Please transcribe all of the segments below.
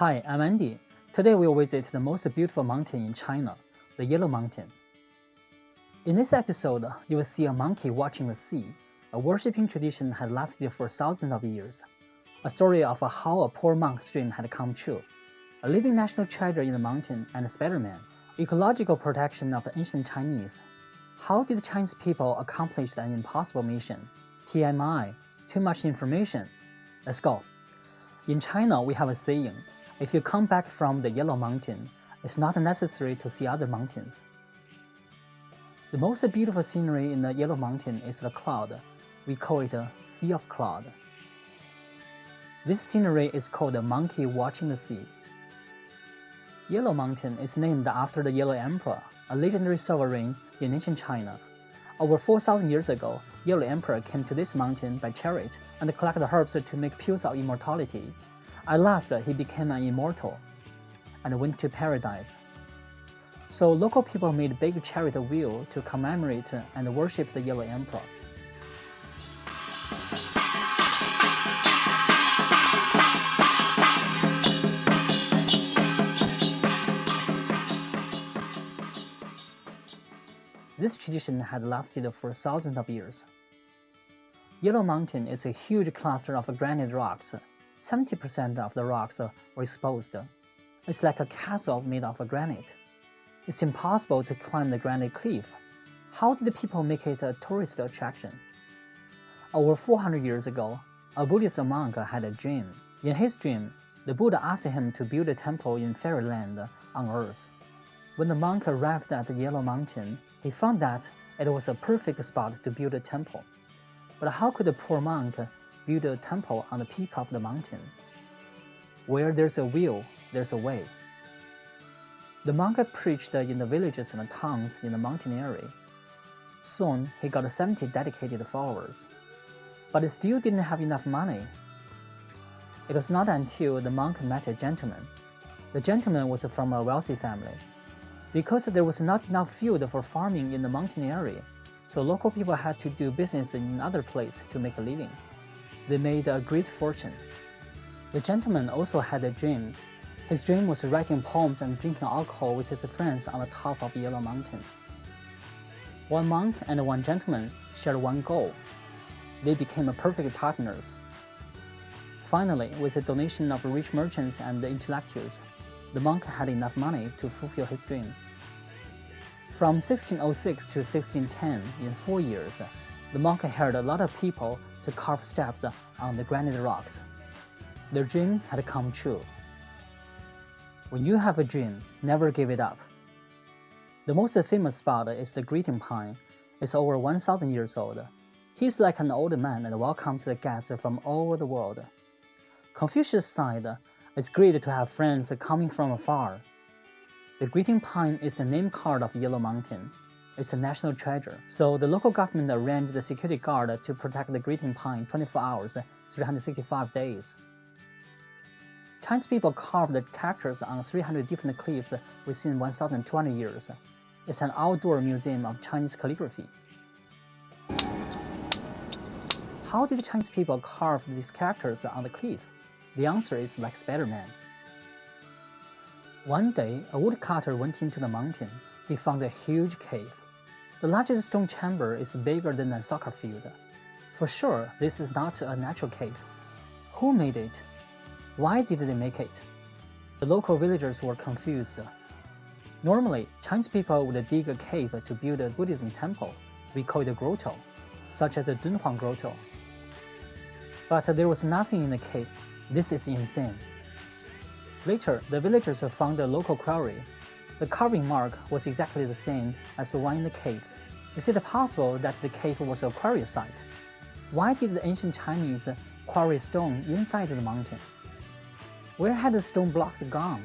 Hi, I'm Andy. Today we'll visit the most beautiful mountain in China, the Yellow Mountain. In this episode, you will see a monkey watching the sea. A worshipping tradition had lasted for thousands of years. A story of how a poor monk's dream had come true. A living national treasure in the mountain and Spiderman. Ecological protection of ancient Chinese. How did Chinese people accomplish an impossible mission? TMI, too much information. Let's go. In China, we have a saying, if you come back from the Yellow Mountain, it's not necessary to see other mountains. The most beautiful scenery in the Yellow Mountain is the cloud. We call it a Sea of Cloud. This scenery is called the monkey watching the sea. Yellow Mountain is named after the Yellow Emperor, a legendary sovereign in ancient China. Over 4,000 years ago, Yellow Emperor came to this mountain by chariot and collected herbs to make pills of immortality. At last, he became an immortal and went to paradise. So local people made big chariot wheel to commemorate and worship the Yellow Emperor. This tradition had lasted for thousands of years. Yellow Mountain is a huge cluster of granite rocks. 70% of the rocks were exposed. It's like a castle made of granite. It's impossible to climb the granite cliff. How did people make it a tourist attraction? Over 400 years ago, a Buddhist monk had a dream. In his dream, the Buddha asked him to build a temple in fairyland on earth. When the monk arrived at the Yellow Mountain, he found that it was a perfect spot to build a temple. But how could the poor monk build a temple on the peak of the mountain? Where there's a will, there's a way. The monk preached in the villages and towns in the mountain area. Soon, he got 70 dedicated followers. But he still didn't have enough money. It was not until the monk met a gentleman. The gentleman was from a wealthy family. Because there was not enough field for farming in the mountain area, so local people had to do business in other places to make a living. They made a great fortune. The gentleman also had a dream. His dream was writing poems and drinking alcohol with his friends on the top of Yellow Mountain. One monk and one gentleman shared one goal. They became perfect partners. Finally, with the donation of rich merchants and intellectuals, the monk had enough money to fulfill his dream. From 1606 to 1610, in 4 years, the monk hired a lot of people to carve steps on the granite rocks. Their dream had come true. When you have a dream, never give it up. The most famous spot is the greeting pine. It's over 1,000 years old. He's like an old man and welcomes the guests from all over the world. Confucius said, it's great to have friends coming from afar. The greeting pine is the name card of Yellow Mountain. It's a national treasure, so the local government arranged the security guard to protect the greeting pine 24 hours, 365 days. Chinese people carved the characters on 300 different cliffs within 1,200 years. It's an outdoor museum of Chinese calligraphy. How did Chinese people carve these characters on the cliff? The answer is like Spiderman. One day, a woodcutter went into the mountain. He found a huge cave. The largest stone chamber is bigger than a soccer field. For sure, this is not a natural cave. Who made it? Why did they make it? The local villagers were confused. Normally, Chinese people would dig a cave to build a Buddhism temple. We call it a grotto, such as the Dunhuang grotto. But there was nothing in the cave. This is insane. Later, the villagers found a local quarry. The carving mark was exactly the same as the one in the cave. Is it possible that the cave was a quarry site? Why did the ancient Chinese quarry stone inside the mountain? Where had the stone blocks gone?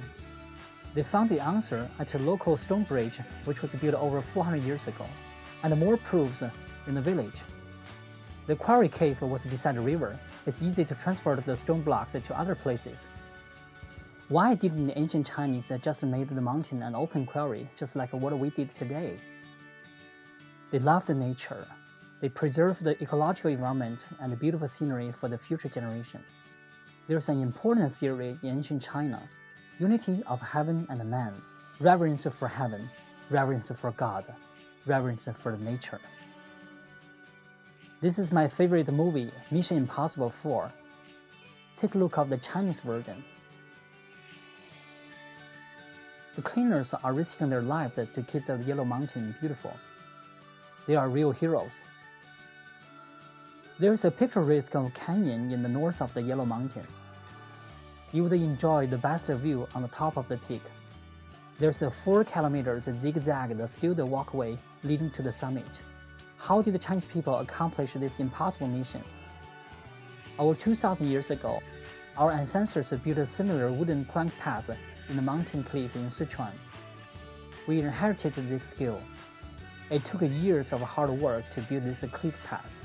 They found the answer at a local stone bridge which was built over 400 years ago, and more proofs in the village. The quarry cave was beside a river. It's easy to transport the stone blocks to other places. Why didn't the ancient Chinese just make the mountain an open quarry, just like what we did today? They loved nature. They preserved the ecological environment and the beautiful scenery for the future generation. There's an important theory in ancient China. Unity of heaven and man, reverence for heaven, reverence for God, reverence for nature. This is my favorite movie, Mission Impossible 4. Take a look at the Chinese version. The cleaners are risking their lives to keep the Yellow Mountain beautiful. They are real heroes. There is a picturesque canyon in the north of the Yellow Mountain. You would enjoy the best view on the top of the peak. There's a 4 kilometers zigzag steel walkway leading to the summit. How did the Chinese people accomplish this impossible mission? Over 2,000 years ago, our ancestors built a similar wooden plank path in the mountain cliff in Sichuan. We inherited this skill. It took years of hard work to build this cliff path.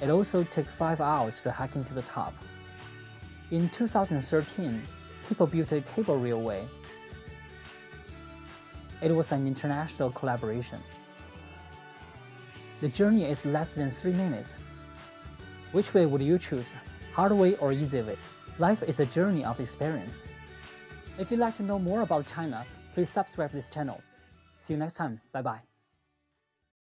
It also took 5 hours to hike to the top. In 2013, people built a cable railway. It was an international collaboration. The journey is less than 3 minutes. Which way would you choose? Hard way or easy way? Life is a journey of experience. If you'd like to know more about China, please subscribe to this channel. See you next time. Bye-bye.